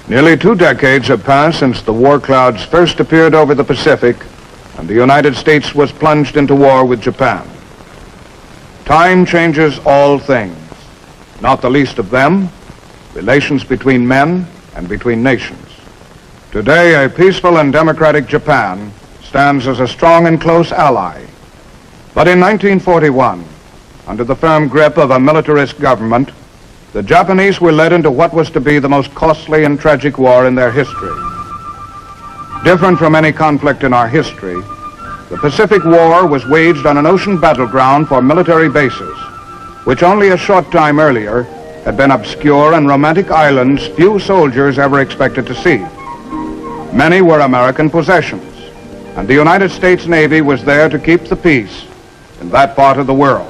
Nearly 2 decades have passed since the war clouds first appeared over the Pacific and the United States was plunged into war with Japan. Time changes all things, not the least of them, relations between men and between nations. Today, a peaceful and democratic Japan stands as a strong and close ally. But in 1941, under the firm grip of a militarist government, the Japanese were led into what was to be the most costly and tragic war in their history. Different from any conflict in our history, the Pacific War was waged on an ocean battleground for military bases, which only a short time earlier had been obscure and romantic islands few soldiers ever expected to see. Many were American possessions, and the United States Navy was there to keep the peace in that part of the world.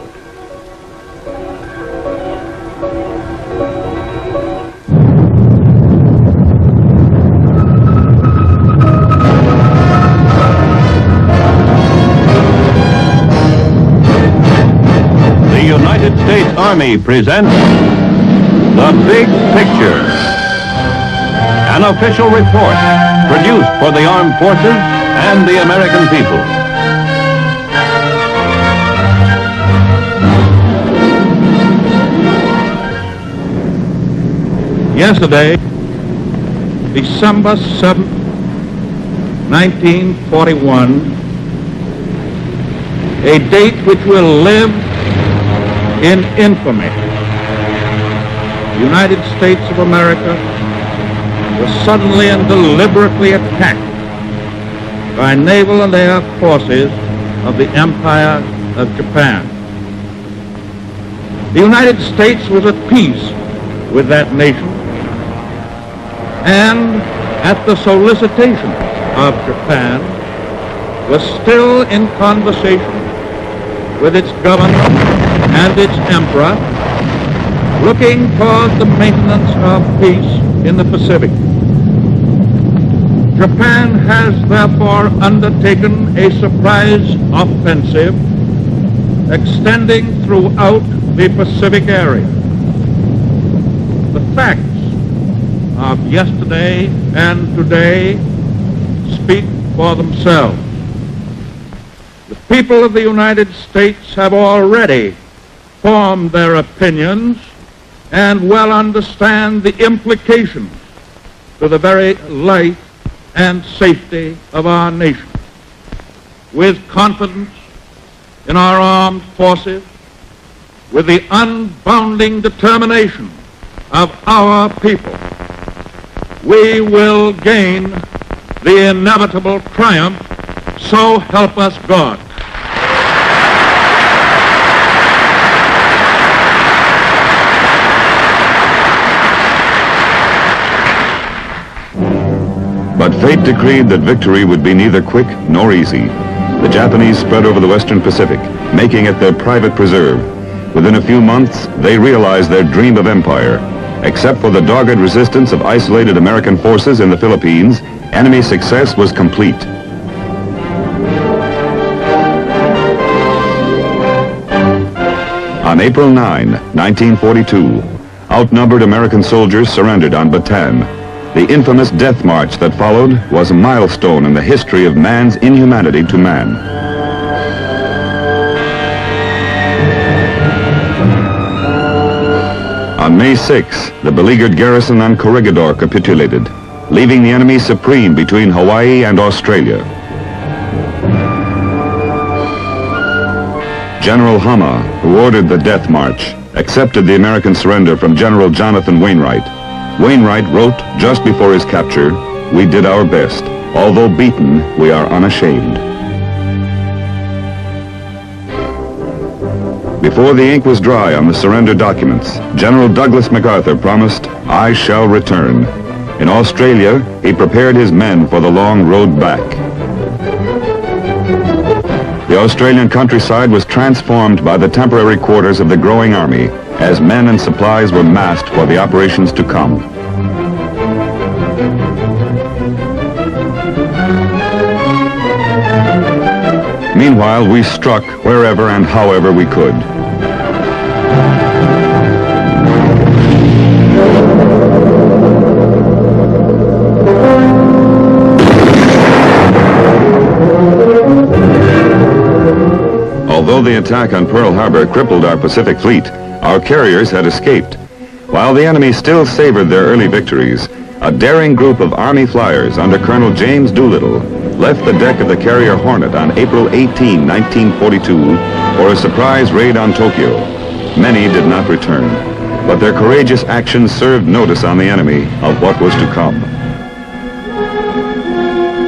The United States Army presents The Big Picture, an official report produced for the armed forces and the American people. Yesterday, December 7th, 1941, a date which will live in infamy. The United States of America was suddenly and deliberately attacked by naval and air forces of the Empire of Japan. The United States was at peace with that nation, and at the solicitation of Japan was still in conversation with its governor and its emperor, looking toward the maintenance of peace in the Pacific. Japan has therefore undertaken a surprise offensive extending throughout the Pacific area. The facts of yesterday and today speak for themselves. The people of the United States have already formed their opinions and well understand the implications to the very life and safety of our nation. With confidence in our armed forces, with the unbounding determination of our people, we will gain the inevitable triumph, so help us God. But fate decreed that victory would be neither quick nor easy. The Japanese spread over the Western Pacific, making it their private preserve. Within a few months, they realized their dream of empire. Except for the dogged resistance of isolated American forces in the Philippines, enemy success was complete. On April 9, 1942, outnumbered American soldiers surrendered on Bataan. The infamous death march that followed was a milestone in the history of man's inhumanity to man. On May 6, the beleaguered garrison on Corregidor capitulated, leaving the enemy supreme between Hawaii and Australia. General Hama, who ordered the death march, accepted the American surrender from General Jonathan Wainwright. Wainwright wrote just before his capture, "We did our best. Although beaten, we are unashamed." Before the ink was dry on the surrender documents, General Douglas MacArthur promised, "I shall return." In Australia, he prepared his men for the long road back. The Australian countryside was transformed by the temporary quarters of the growing army as men and supplies were massed for the operations to come. Meanwhile, we struck wherever and however we could. Although the attack on Pearl Harbor crippled our Pacific fleet, our carriers had escaped. While the enemy still savored their early victories, a daring group of Army flyers under Colonel James Doolittle left the deck of the carrier Hornet on April 18, 1942, for a surprise raid on Tokyo. Many did not return, but their courageous actions served notice on the enemy of what was to come.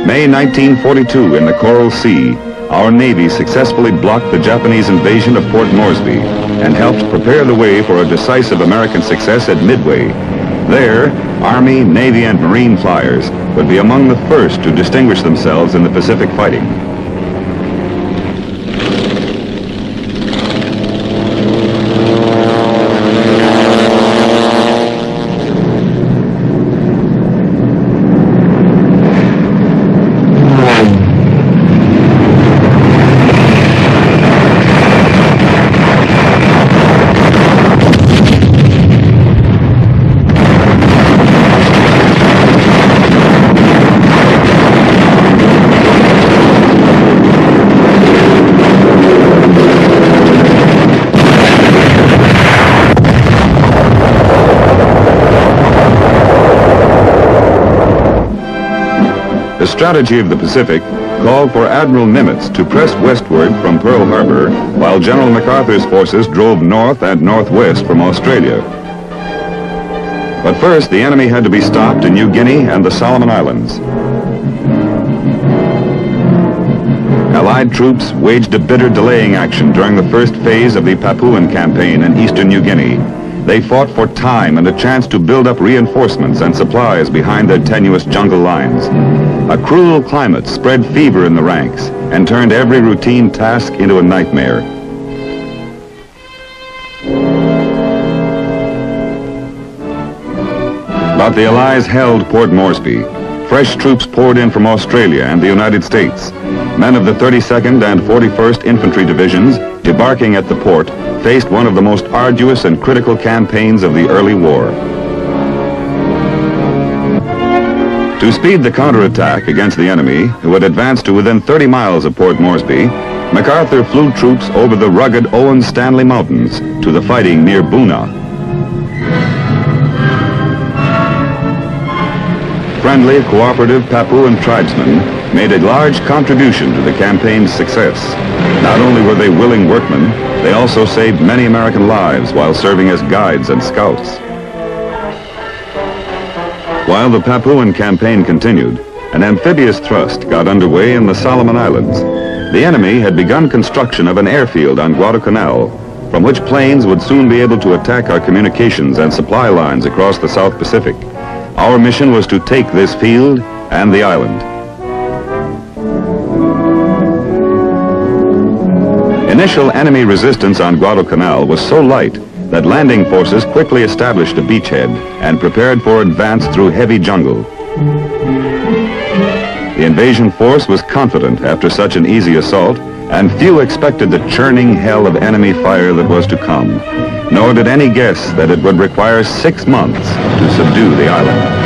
May 1942, in the Coral Sea, our Navy successfully blocked the Japanese invasion of Port Moresby and helped prepare the way for a decisive American success at Midway. There, Army, Navy, and Marine flyers would be among the first to distinguish themselves in the Pacific fighting. The strategy of the Pacific called for Admiral Nimitz to press westward from Pearl Harbor while General MacArthur's forces drove north and northwest from Australia. But first, the enemy had to be stopped in New Guinea and the Solomon Islands. Allied troops waged a bitter delaying action during the first phase of the Papuan campaign in eastern New Guinea. They fought for time and a chance to build up reinforcements and supplies behind their tenuous jungle lines. A cruel climate spread fever in the ranks and turned every routine task into a nightmare. But the Allies held Port Moresby. Fresh troops poured in from Australia and the United States. Men of the 32nd and 41st Infantry Divisions, debarking at the port, faced one of the most arduous and critical campaigns of the early war. To speed the counterattack against the enemy, who had advanced to within 30 miles of Port Moresby, MacArthur flew troops over the rugged Owen Stanley Mountains to the fighting near Boona. Friendly, cooperative Papuan tribesmen made a large contribution to the campaign's success. Not only were they willing workmen, they also saved many American lives while serving as guides and scouts. While the Papuan campaign continued, an amphibious thrust got underway in the Solomon Islands. The enemy had begun construction of an airfield on Guadalcanal, from which planes would soon be able to attack our communications and supply lines across the South Pacific. Our mission was to take this field and the island. Initial enemy resistance on Guadalcanal was so light that landing forces quickly established a beachhead and prepared for advance through heavy jungle. The invasion force was confident after such an easy assault, and few expected the churning hell of enemy fire that was to come. Nor did any guess that it would require 6 months to subdue the island.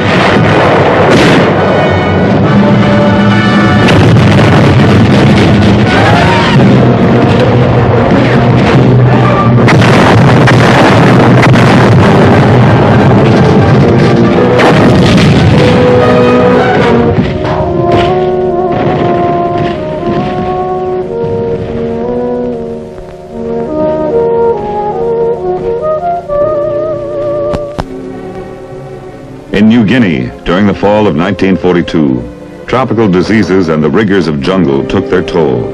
In New Guinea, during the fall of 1942, tropical diseases and the rigors of jungle took their toll.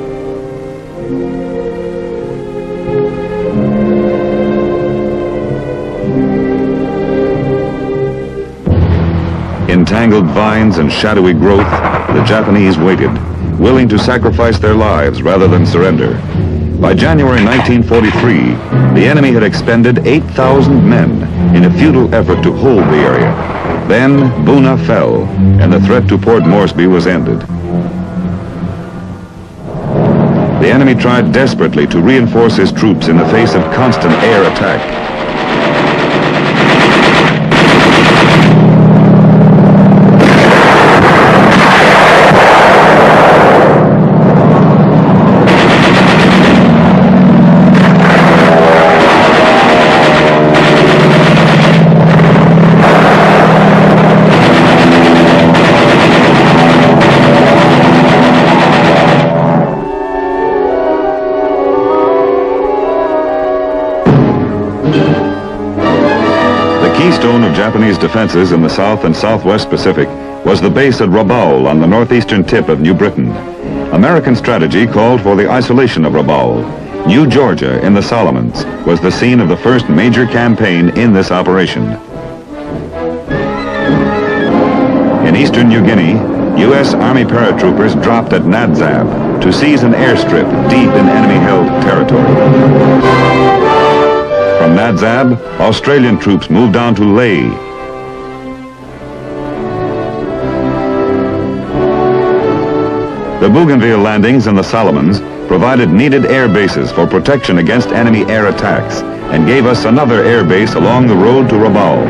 In tangled vines and shadowy growth, the Japanese waited, willing to sacrifice their lives rather than surrender. By January 1943, the enemy had expended 8,000 men in a futile effort to hold the area. Then Boona fell, and the threat to Port Moresby was ended. The enemy tried desperately to reinforce his troops in the face of constant air attack. of Japanese defenses in the South and Southwest Pacific was the base at Rabaul on the northeastern tip of New Britain. American strategy called for the isolation of Rabaul. New Georgia in the Solomons was the scene of the first major campaign in this operation. In eastern New Guinea, U.S. Army paratroopers dropped at Nadzab to seize an airstrip deep in enemy-held territory. From Nadzab, Australian troops moved on to Lae. The Bougainville landings in the Solomons provided needed air bases for protection against enemy air attacks and gave us another air base along the road to Rabaul.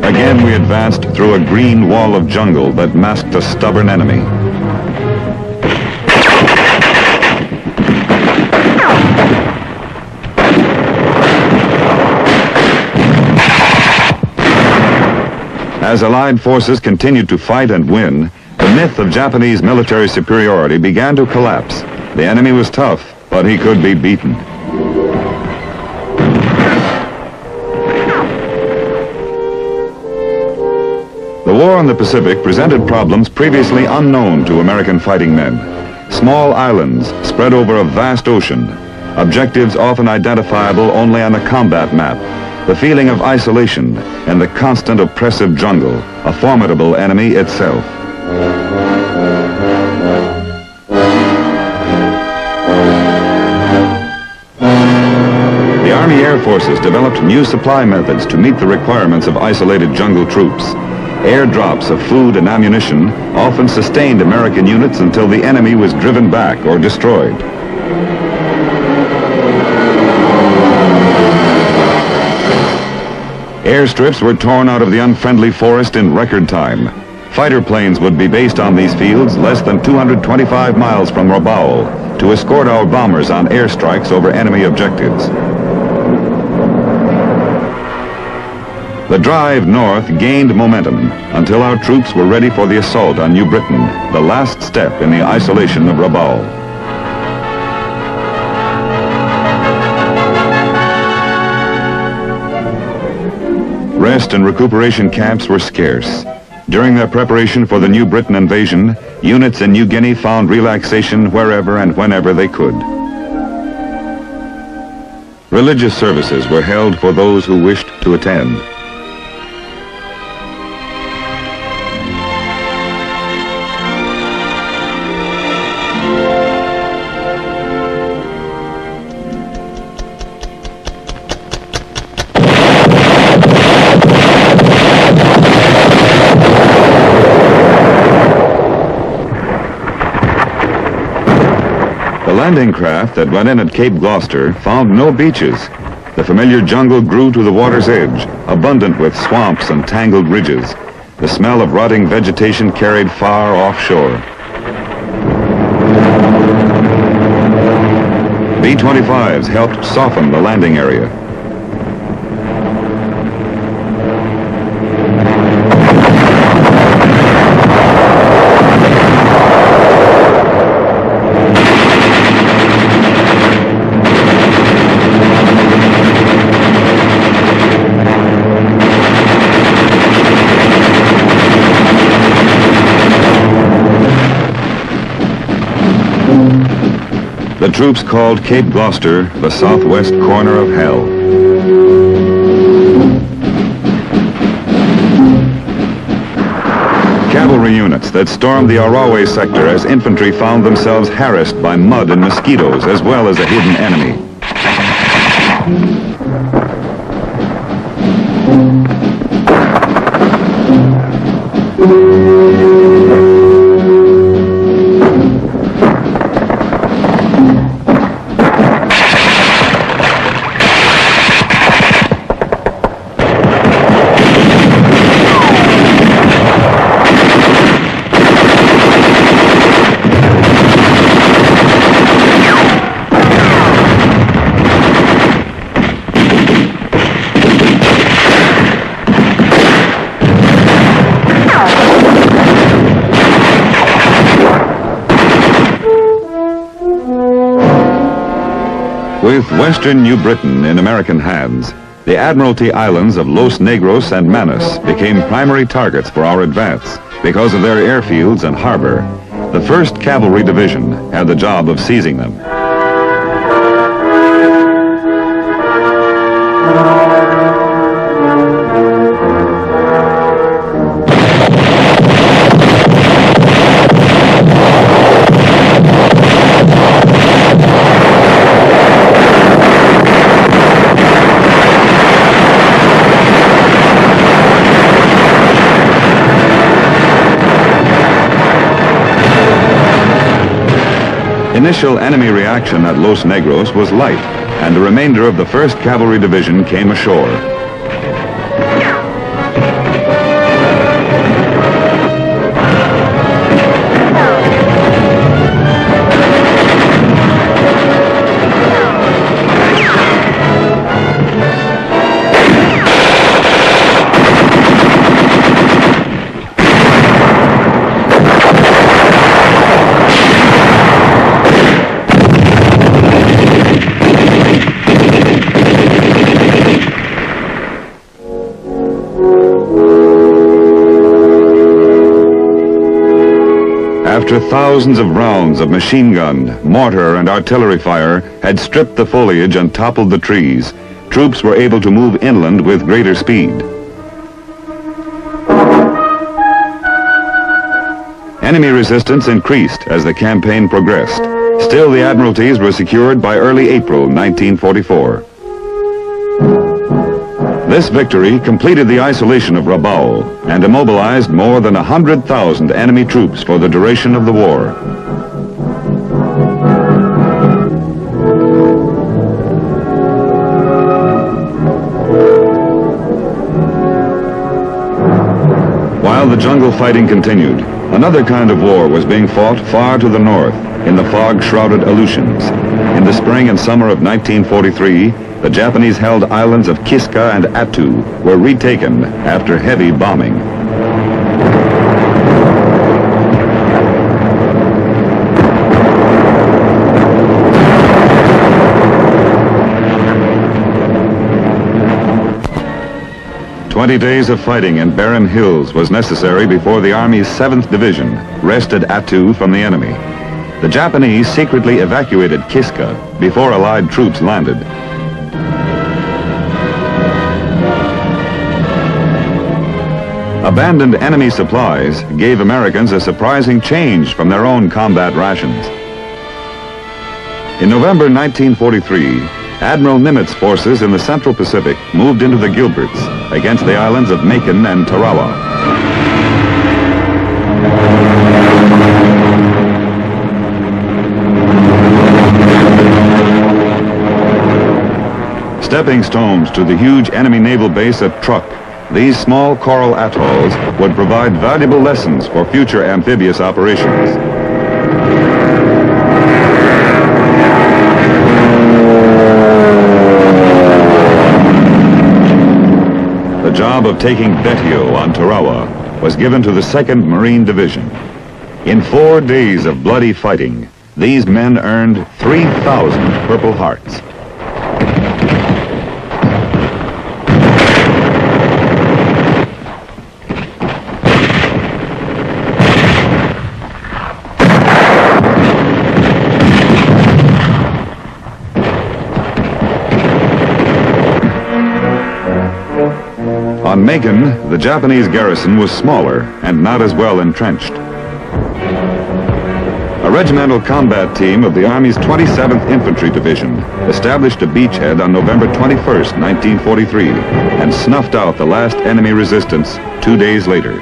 Again, we advanced through a green wall of jungle that masked a stubborn enemy. As Allied forces continued to fight and win, the myth of Japanese military superiority began to collapse. The enemy was tough, but he could be beaten. The war on the Pacific presented problems previously unknown to American fighting men. Small islands spread over a vast ocean, objectives often identifiable only on a combat map, the feeling of isolation, and the constant oppressive jungle, a formidable enemy itself. The Army Air Forces developed new supply methods to meet the requirements of isolated jungle troops. Airdrops of food and ammunition often sustained American units until the enemy was driven back or destroyed. Airstrips were torn out of the unfriendly forest in record time. Fighter planes would be based on these fields less than 225 miles from Rabaul to escort our bombers on airstrikes over enemy objectives. The drive north gained momentum until our troops were ready for the assault on New Britain, the last step in the isolation of Rabaul. Rest and recuperation camps were scarce. During their preparation for the New Britain invasion, units in New Guinea found relaxation wherever and whenever they could. Religious services were held for those who wished to attend. The landing craft that went in at Cape Gloucester found no beaches. The familiar jungle grew to the water's edge, abundant with swamps and tangled ridges. The smell of rotting vegetation carried far offshore. B-25s helped soften the landing area. The troops called Cape Gloucester the southwest corner of hell. Cavalry units that stormed the Arawe sector as infantry found themselves harassed by mud and mosquitoes as well as a hidden enemy. With western New Britain in American hands, the Admiralty Islands of Los Negros and Manus became primary targets for our advance because of their airfields and harbor. The 1st Cavalry Division had the job of seizing them. Initial enemy reaction at Los Negros was light, and the remainder of the 1st Cavalry Division came ashore. After thousands of rounds of machine gun, mortar, and artillery fire had stripped the foliage and toppled the trees, troops were able to move inland with greater speed. Enemy resistance increased as the campaign progressed. Still, the Admiralties were secured by early April 1944. This victory completed the isolation of Rabaul and immobilized more than 100,000 enemy troops for the duration of the war. While the jungle fighting continued, another kind of war was being fought far to the north, in the fog-shrouded Aleutians. In the spring and summer of 1943, the Japanese-held islands of Kiska and Attu were retaken after heavy bombing. "20 days of fighting in barren hills was necessary before the Army's 7th Division wrested Attu from the enemy. The Japanese secretly evacuated Kiska before Allied troops landed. Abandoned enemy supplies gave Americans a surprising change from their own combat rations. In November 1943, Admiral Nimitz forces in the Central Pacific moved into the Gilberts against the islands of Macon and Tarawa. Stepping stones to the huge enemy naval base at Truk, these small coral atolls would provide valuable lessons for future amphibious operations. The job of taking Betio on Tarawa was given to the 2nd Marine Division. In 4 days of bloody fighting, these men earned 3,000 Purple Hearts. On Macon, the Japanese garrison was smaller and not as well entrenched. A regimental combat team of the Army's 27th Infantry Division established a beachhead on November 21st, 1943, and snuffed out the last enemy resistance 2 days later.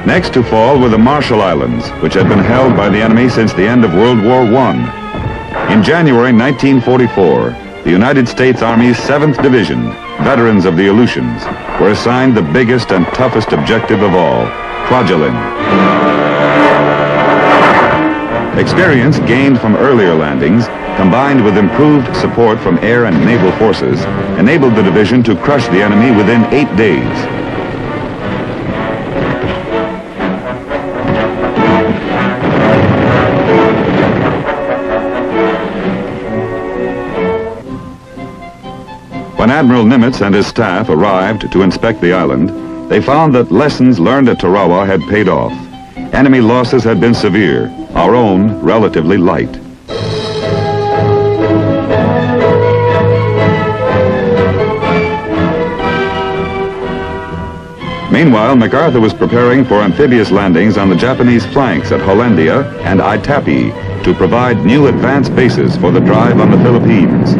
Next to fall were the Marshall Islands, which had been held by the enemy since the end of World War I. In January 1944, the United States Army's 7th Division, veterans of the Aleutians, were assigned the biggest and toughest objective of all, Kwajalein. Experience gained from earlier landings, combined with improved support from air and naval forces, enabled the division to crush the enemy within 8 days. Admiral Nimitz and his staff arrived to inspect the island, they found that lessons learned at Tarawa had paid off. Enemy losses had been severe, our own relatively light. Meanwhile, MacArthur was preparing for amphibious landings on the Japanese flanks at Hollandia and Itapi to provide new advanced bases for the drive on the Philippines.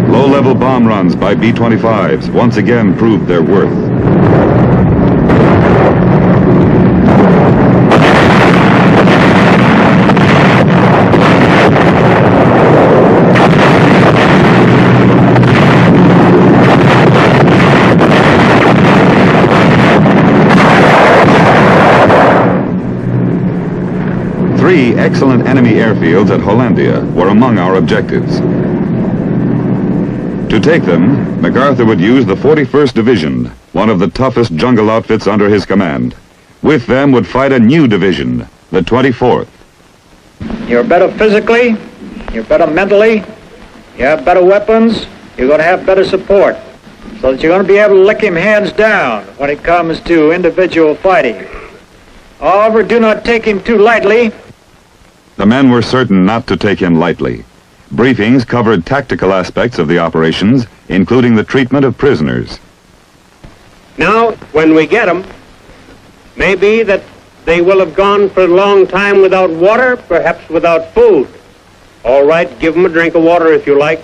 Low-level bomb runs by B-25s once again proved their worth. Three excellent enemy airfields at Hollandia were among our objectives. To take them, MacArthur would use the 41st Division, one of the toughest jungle outfits under his command. With them would fight a new division, the 24th. You're better physically, you're better mentally, you have better weapons, you're going to have better support, so that you're going to be able to lick him hands down when it comes to individual fighting. However, do not take him too lightly. The men were certain not to take him lightly. Briefings covered tactical aspects of the operations, including the treatment of prisoners. Now, when we get them, maybe that they will have gone for a long time without water, perhaps without food. All right, give them a drink of water if you like.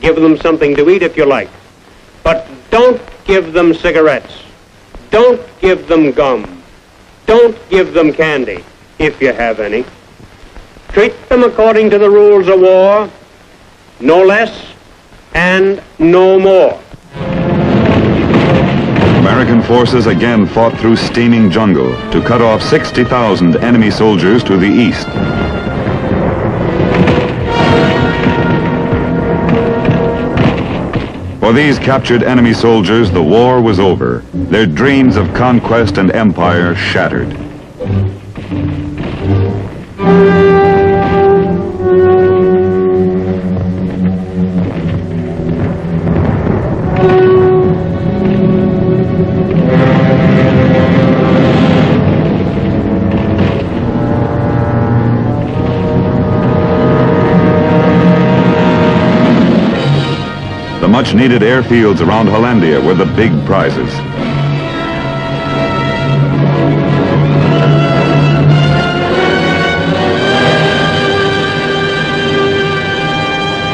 Give them something to eat if you like. But don't give them cigarettes. Don't give them gum. Don't give them candy, if you have any. Treat them according to the rules of war, no less and no more. American forces again fought through steaming jungle to cut off 60,000 enemy soldiers to the east. For these captured enemy soldiers, the war was over. Their dreams of conquest and empire shattered. The much-needed airfields around Hollandia were the big prizes.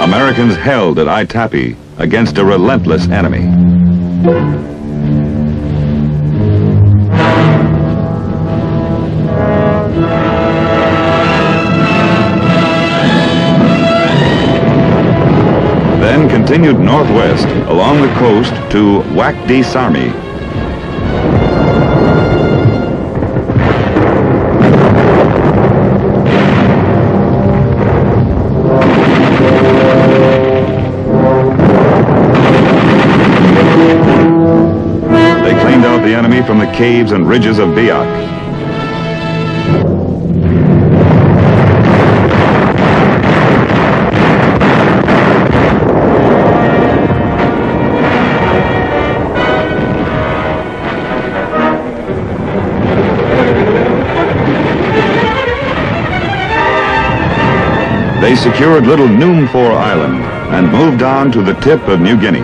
Americans held at Itapi against a relentless enemy. Then continued northwest along the coast to Wakdi Sarmi. They cleaned out the enemy from the caves and ridges of Biak. They secured Little Noomfor Island and moved on to the tip of New Guinea.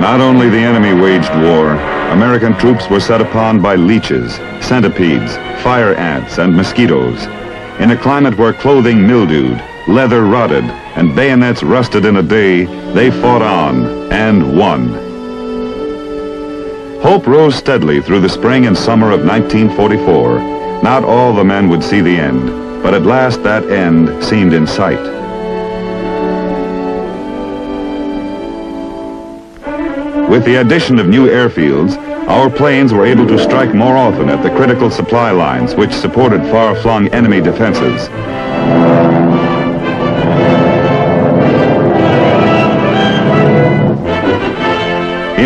Not only the enemy waged war, American troops were set upon by leeches, centipedes, fire ants, and mosquitoes. In a climate where clothing mildewed, leather rotted, and bayonets rusted in a day, they fought on and won. Hope rose steadily through the spring and summer of 1944. Not all the men would see the end, but at last that end seemed in sight. With the addition of new airfields, our planes were able to strike more often at the critical supply lines which supported far-flung enemy defenses.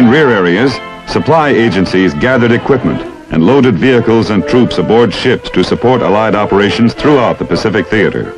in rear areas, supply agencies gathered equipment and loaded vehicles and troops aboard ships to support Allied operations throughout the Pacific theater.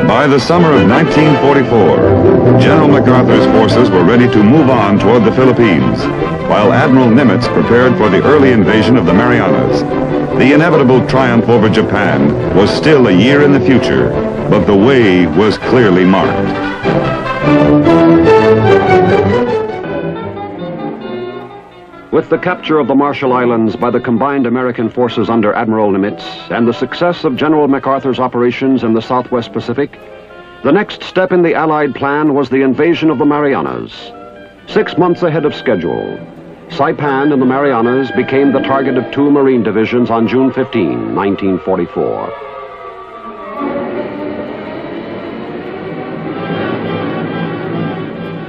By the summer of 1944, General MacArthur's forces were ready to move on toward the Philippines, while Admiral Nimitz prepared for the early invasion of the Marianas. The inevitable triumph over Japan was still a year in the future, but the way was clearly marked. With the capture of the Marshall Islands by the combined American forces under Admiral Nimitz and the success of General MacArthur's operations in the Southwest Pacific, the next step in the Allied plan was the invasion of the Marianas. 6 months ahead of schedule, Saipan and the Marianas became the target of 2 Marine divisions on June 15, 1944.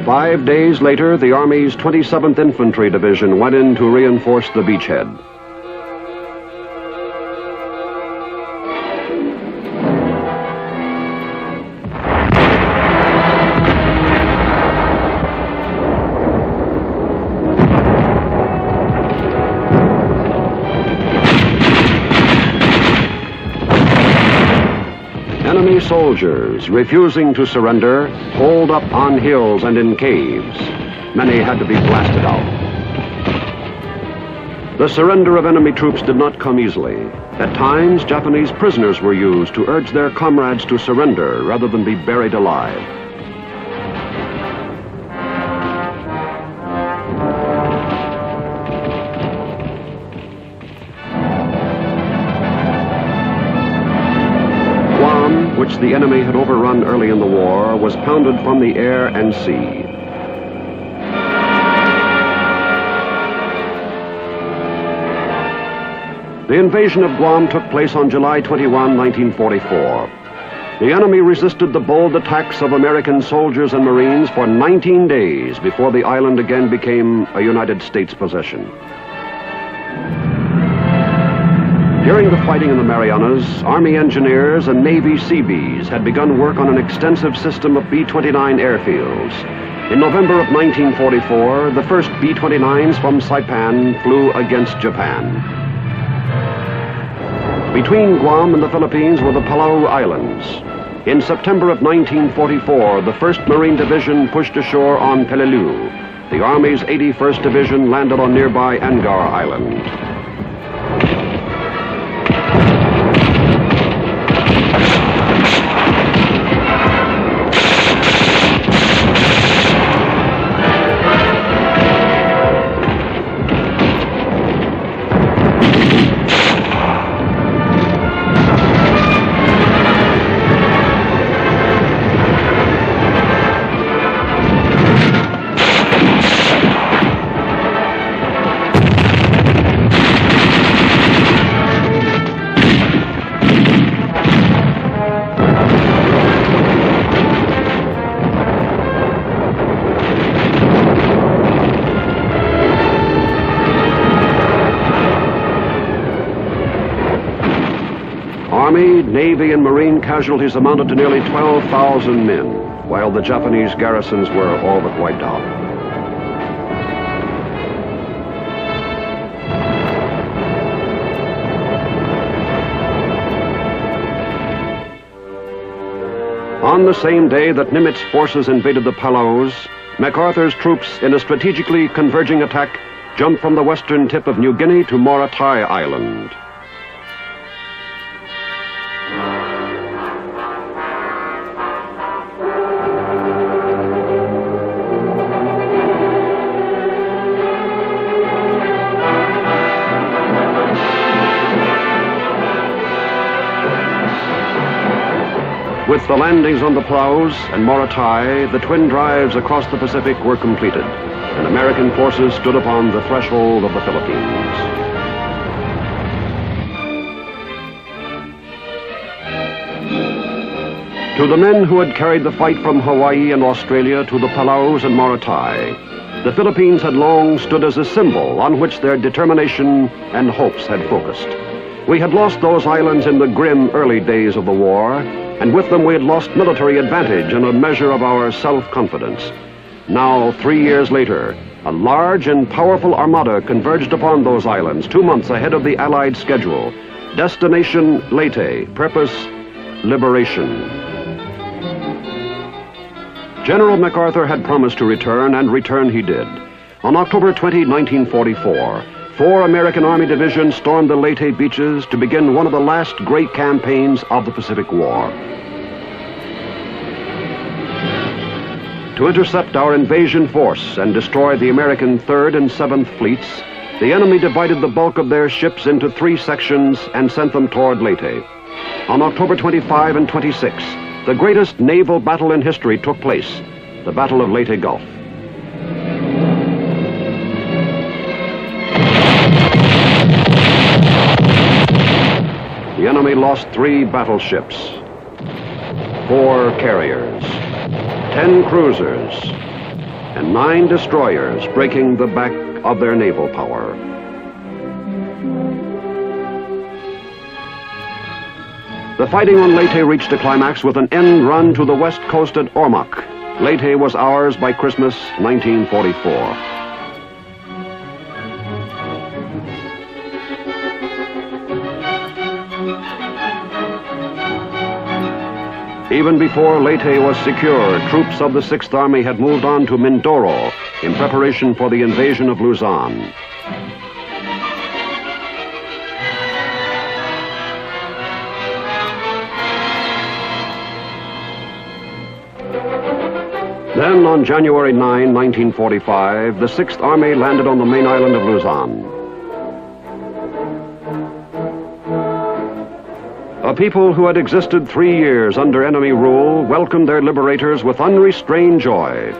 Five days later, the Army's 27th Infantry Division went in to reinforce the beachhead. Enemy soldiers, refusing to surrender, holed up on hills and in caves. Many had to be blasted out. The surrender of enemy troops did not come easily. At times, Japanese prisoners were used to urge their comrades to surrender rather than be buried alive. Which the enemy had overrun early in the war, was pounded from the air and sea. The invasion of Guam took place on July 21, 1944. The enemy resisted the bold attacks of American soldiers and Marines for 19 days before the island again became a United States possession. During the fighting in the Marianas, Army engineers and Navy Seabees had begun work on an extensive system of B-29 airfields. In November of 1944, the first B-29s from Saipan flew against Japan. Between Guam and the Philippines were the Palau Islands. In September of 1944, the 1st Marine Division pushed ashore on Peleliu. The Army's 81st Division landed on nearby Angar Island. Army, Navy, and Marine casualties amounted to nearly 12,000 men, while the Japanese garrisons were all but wiped out. On the same day that Nimitz forces invaded the Palaus, MacArthur's troops, in a strategically converging attack, jumped from the western tip of New Guinea to Morotai Island. With the landings on the Palaus and Morotai, the twin drives across the Pacific were completed, and American forces stood upon the threshold of the Philippines. To the men who had carried the fight from Hawaii and Australia to the Palaus and Morotai, the Philippines had long stood as a symbol on which their determination and hopes had focused. We had lost those islands in the grim early days of the war, and with them we had lost military advantage and a measure of our self-confidence. Now, 3 years later, a large and powerful armada converged upon those islands 2 months ahead of the Allied schedule. Destination Leyte, purpose liberation. General MacArthur had promised to return, and return he did. On October 20, 1944, 4 American Army divisions stormed the Leyte beaches to begin one of the last great campaigns of the Pacific War. To intercept our invasion force and destroy the American 3rd and 7th fleets, the enemy divided the bulk of their ships into 3 sections and sent them toward Leyte. On October 25 and 26, the greatest naval battle in history took place, the Battle of Leyte Gulf. The enemy lost 3 battleships, 4 carriers, 10 cruisers, and 9 destroyers, breaking the back of their naval power. The fighting on Leyte reached a climax with an end run to the west coast at Ormoc. Leyte was ours by Christmas 1944. Even before Leyte was secure, troops of the 6th Army had moved on to Mindoro in preparation for the invasion of Luzon. Then, on January 9, 1945, the 6th Army landed on the main island of Luzon. A people who had existed 3 years under enemy rule welcomed their liberators with unrestrained joy.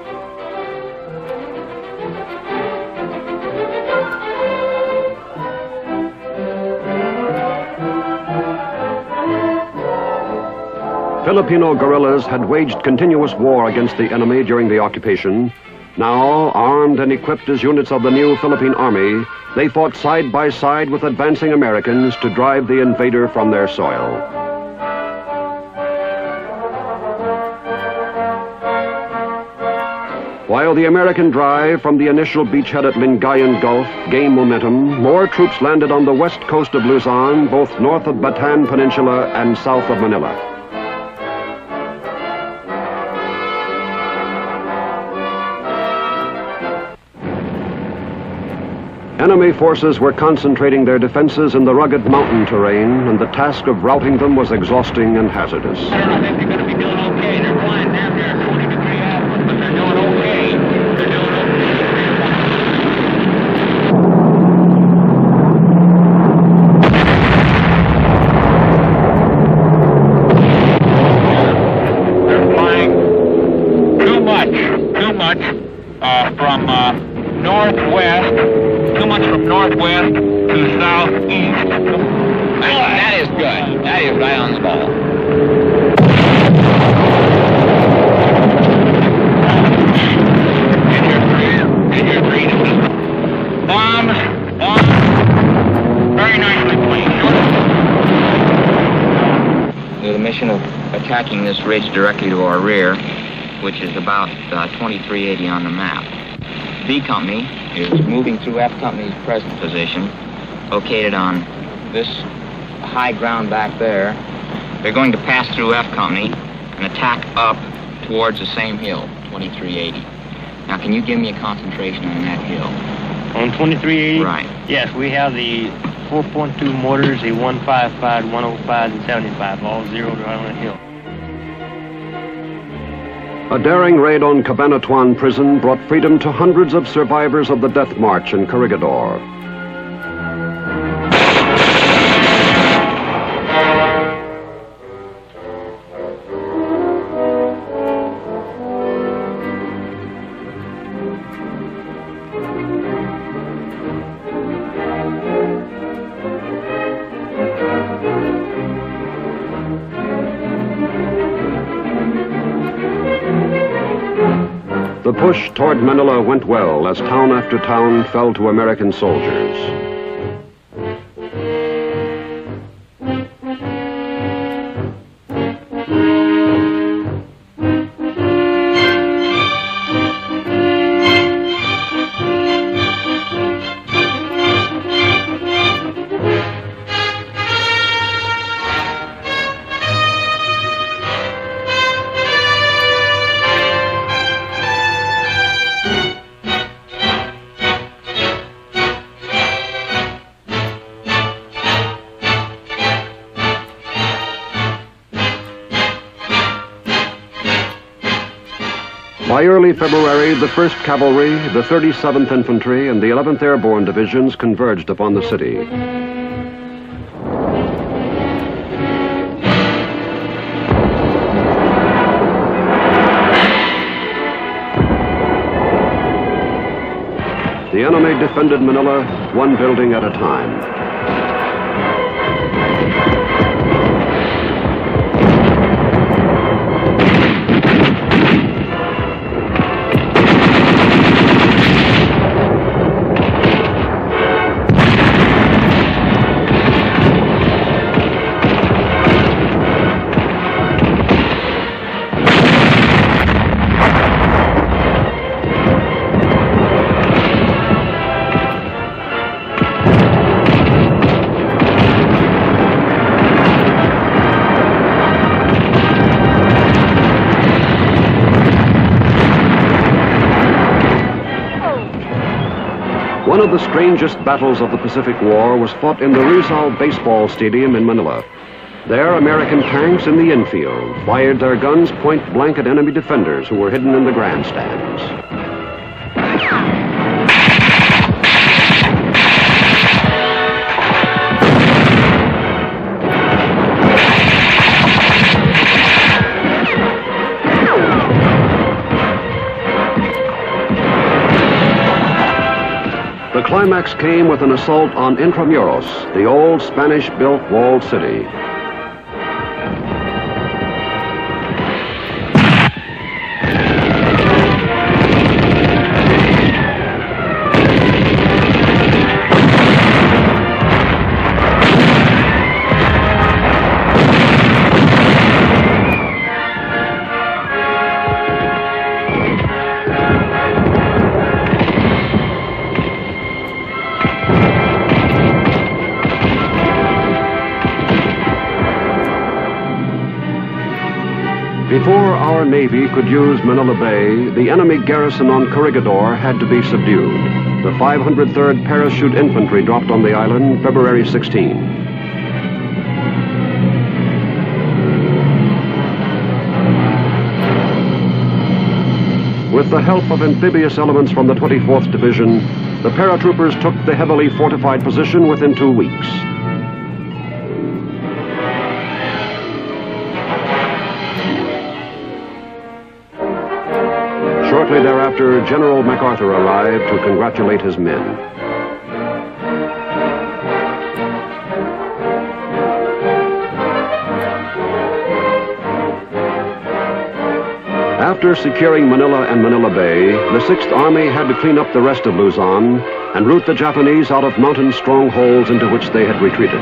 Filipino guerrillas had waged continuous war against the enemy during the occupation. Now, armed and equipped as units of the new Philippine Army, they fought side by side with advancing Americans to drive the invader from their soil. While the American drive from the initial beachhead at Lingayen Gulf gained momentum, more troops landed on the west coast of Luzon, both north of Bataan Peninsula and south of Manila. Enemy forces were concentrating their defenses in the rugged mountain terrain, and the task of routing them was exhausting and hazardous. I think they're going to be doing okay. They're flying down there at 20-degree azimuth, but they're doing okay. They're doing They're flying too much from northwest. Too much from northwest to southeast. That is good. That is right on the ball. In your green system. Bombs. Very nicely placed. We have the mission of attacking this ridge directly to our rear, which is about 2380 on the map. B Company is moving through F Company's present position, located on this high ground back there. They're going to pass through F Company and attack up towards the same hill, 2380. Now, can you give me a concentration on that hill? On 2380? Right. Yes, we have the 4.2 mortars, the 155, 105, and 75, all zeroed right on the hill. A daring raid on Cabanatuan Prison brought freedom to hundreds of survivors of the Death March in Corregidor. The push toward Manila went well as town after town fell to American soldiers. By early February, the 1st Cavalry, the 37th Infantry, and the 11th Airborne Divisions converged upon the city. The enemy defended Manila, one building at a time. One of the strangest battles of the Pacific War was fought in the Rizal Baseball Stadium in Manila. There, American tanks in the infield fired their guns point blank at enemy defenders who were hidden in the grandstands. The climax came with an assault on Intramuros, the old Spanish-built walled city. Before our Navy could use Manila Bay, the enemy garrison on Corregidor had to be subdued. The 503rd Parachute Infantry dropped on the island February 16. With the help of amphibious elements from the 24th Division, the paratroopers took the heavily fortified position within 2 weeks. Shortly thereafter, General MacArthur arrived to congratulate his men. After securing Manila and Manila Bay, the 6th Army had to clean up the rest of Luzon and rout the Japanese out of mountain strongholds into which they had retreated.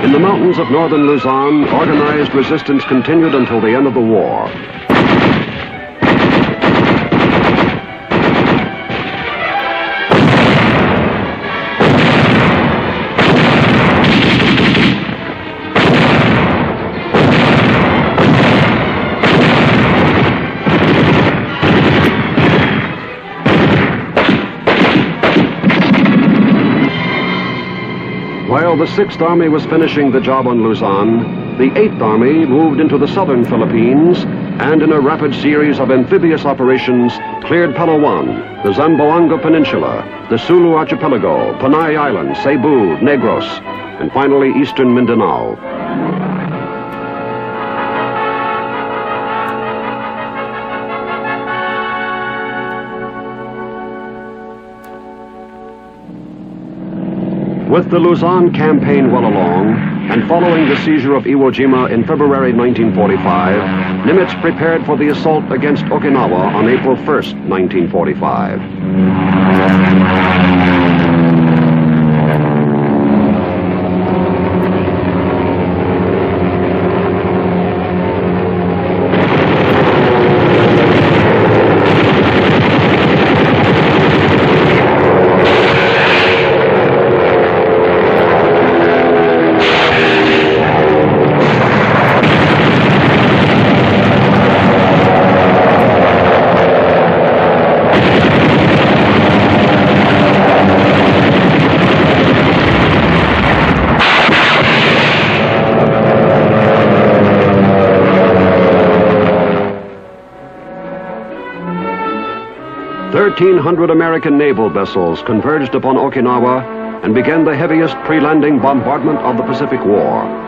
In the mountains of northern Luzon, organized resistance continued until the end of the war. the 6th Army was finishing the job on Luzon, the 8th Army moved into the southern Philippines and in a rapid series of amphibious operations cleared Palawan, the Zamboanga Peninsula, the Sulu Archipelago, Panay Island, Cebu, Negros, and finally eastern Mindanao. With the Luzon campaign well along, and following the seizure of Iwo Jima in February 1945, Nimitz prepared for the assault against Okinawa on April 1st, 1945. American naval vessels converged upon Okinawa and began the heaviest pre-landing bombardment of the Pacific War.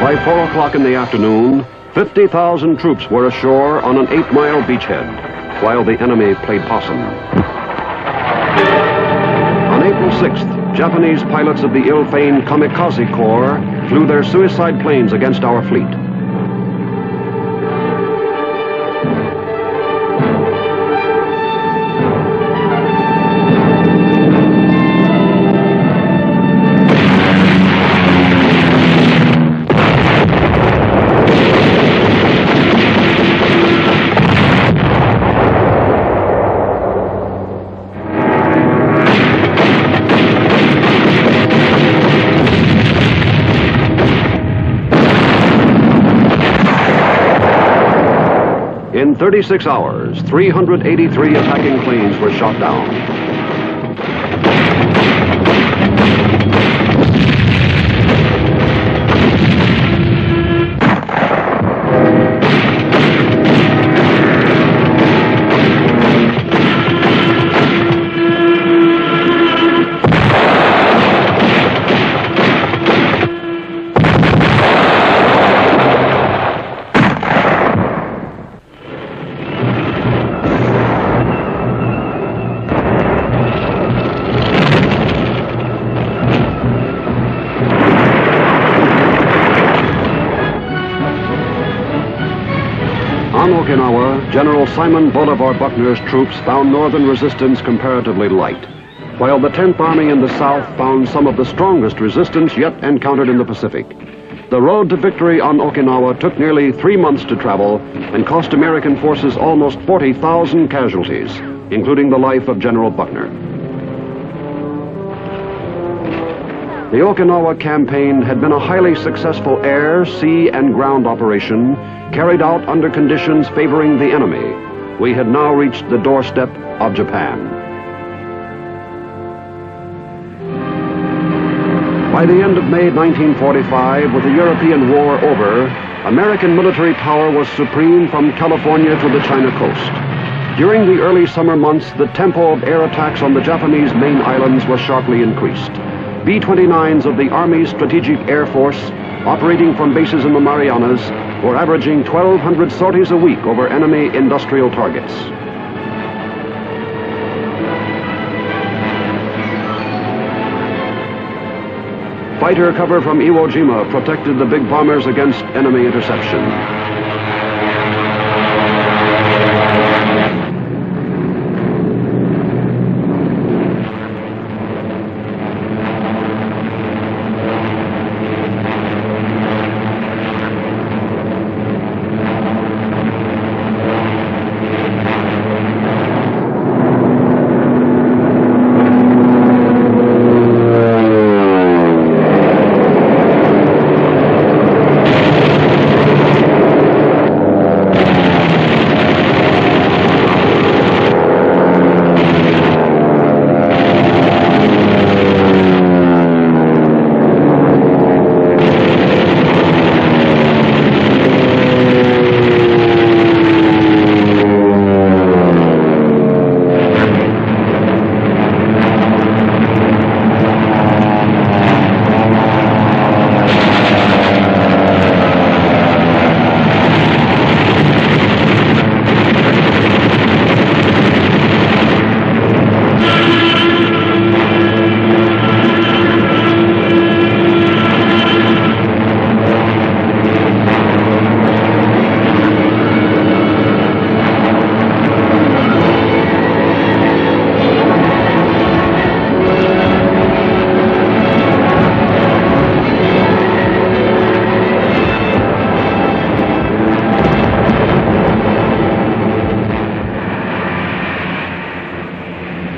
By 4 o'clock in the afternoon, 50,000 troops were ashore on an 8-mile beachhead, while the enemy played possum. On April 6th, Japanese pilots of the ill-famed Kamikaze Corps flew their suicide planes against our fleet. In 36 hours, 383 attacking planes were shot down. On Okinawa, General Simon Bolivar Buckner's troops found northern resistance comparatively light, while the 10th Army in the south found some of the strongest resistance yet encountered in the Pacific. The road to victory on Okinawa took nearly 3 months to travel and cost American forces almost 40,000 casualties, including the life of General Buckner. The Okinawa campaign had been a highly successful air, sea, and ground operation carried out under conditions favoring the enemy. We had now reached the doorstep of Japan. By the end of May 1945, with the European war over, American military power was supreme from California to the China coast. During the early summer months, the tempo of air attacks on the Japanese main islands was sharply increased. B-29s of the Army's Strategic Air Force, operating from bases in the Marianas, were averaging 1,200 sorties a week over enemy industrial targets. Fighter cover from Iwo Jima protected the big bombers against enemy interception.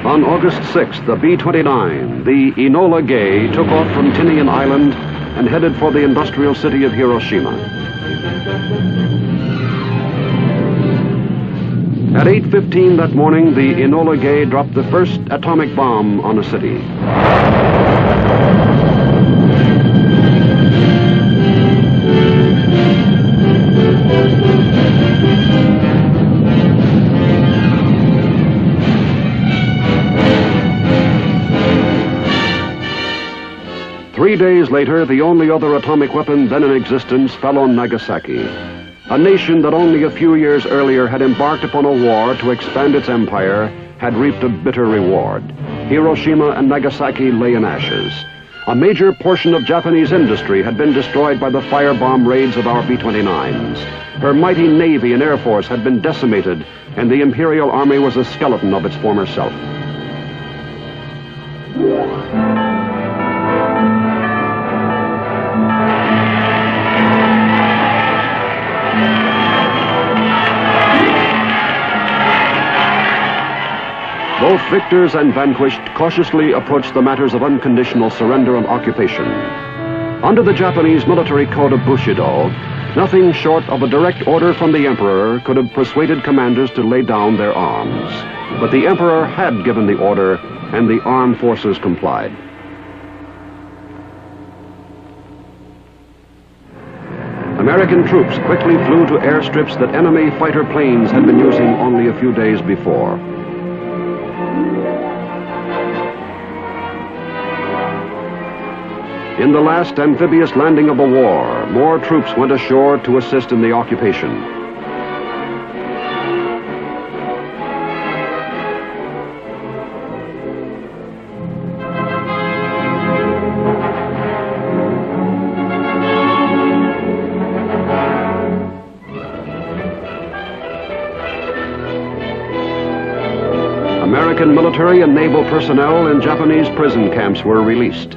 On August 6th, the B-29, the Enola Gay, took off from Tinian Island and headed for the industrial city of Hiroshima. At 8:15 that morning, the Enola Gay dropped the first atomic bomb on a city. 3 days later, the only other atomic weapon then in existence fell on Nagasaki, a nation that only a few years earlier had embarked upon a war to expand its empire, had reaped a bitter reward. Hiroshima and Nagasaki lay in ashes. A major portion of Japanese industry had been destroyed by the firebomb raids of our B-29s. Her mighty Navy and Air Force had been decimated, and the Imperial Army was a skeleton of its former self. Both victors and vanquished cautiously approached the matters of unconditional surrender and occupation. Under the Japanese military code of Bushido, nothing short of a direct order from the Emperor could have persuaded commanders to lay down their arms. But the Emperor had given the order, and the armed forces complied. American troops quickly flew to airstrips that enemy fighter planes had been using only a few days before. In the last amphibious landing of the war, more troops went ashore to assist in the occupation. American military and naval personnel in Japanese prison camps were released.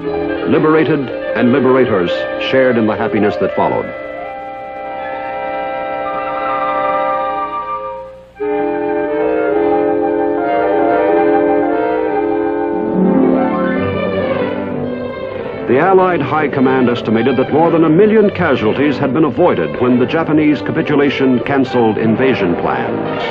Liberated and liberators shared in the happiness that followed. The Allied High Command estimated that more than 1 million casualties had been avoided when the Japanese capitulation canceled invasion plans.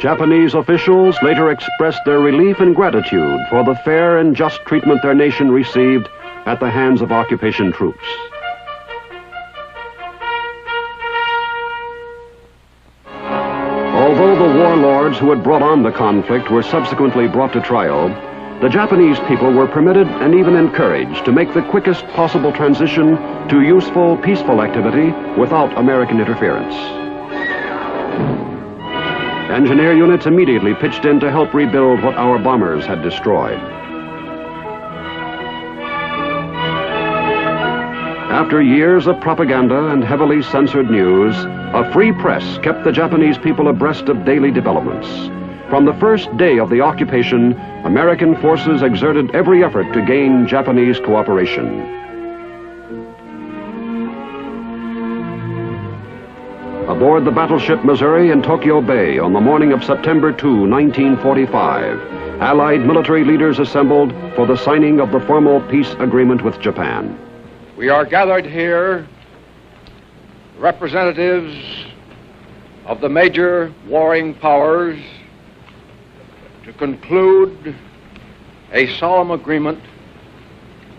Japanese officials later expressed their relief and gratitude for the fair and just treatment their nation received at the hands of occupation troops. Although the warlords who had brought on the conflict were subsequently brought to trial, the Japanese people were permitted and even encouraged to make the quickest possible transition to useful, peaceful activity without American interference. Engineer units immediately pitched in to help rebuild what our bombers had destroyed. After years of propaganda and heavily censored news, a free press kept the Japanese people abreast of daily developments. From the first day of the occupation, American forces exerted every effort to gain Japanese cooperation. Aboard the battleship Missouri in Tokyo Bay on the morning of September 2, 1945, Allied military leaders assembled for the signing of the formal peace agreement with Japan. We are gathered here, representatives of the major warring powers, to conclude a solemn agreement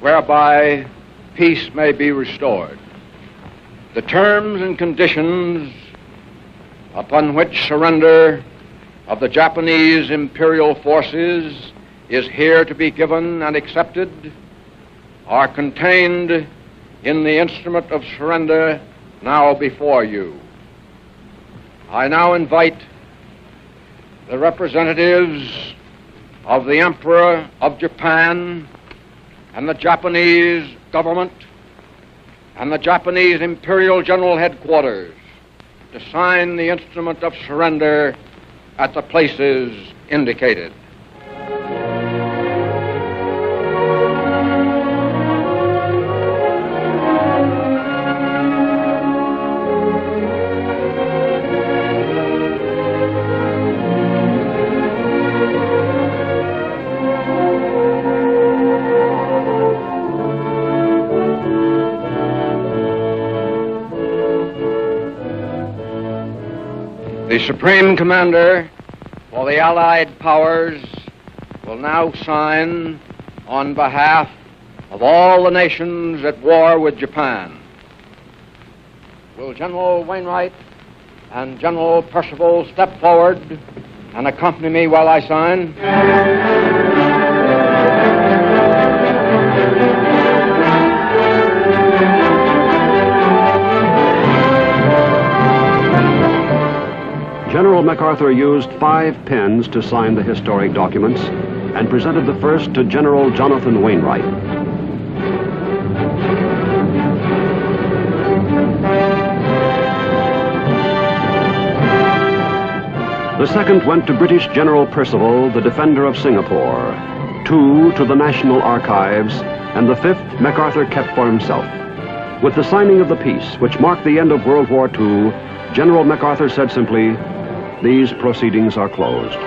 whereby peace may be restored. The terms and conditions upon which surrender of the Japanese imperial forces is here to be given and accepted are contained in the instrument of surrender now before you. I now invite the representatives of the Emperor of Japan and the Japanese government and the Japanese Imperial General Headquarters to sign the instrument of surrender at the places indicated. The Supreme Commander for the Allied powers will now sign on behalf of all the nations at war with Japan. Will General Wainwright and General Percival step forward and accompany me while I sign? General MacArthur used 5 pens to sign the historic documents and presented the first to General Jonathan Wainwright. The second went to British General Percival, the defender of Singapore, 2 to the National Archives, and the 5th MacArthur kept for himself. With the signing of the peace, which marked the end of World War II, General MacArthur said simply, "These proceedings are closed."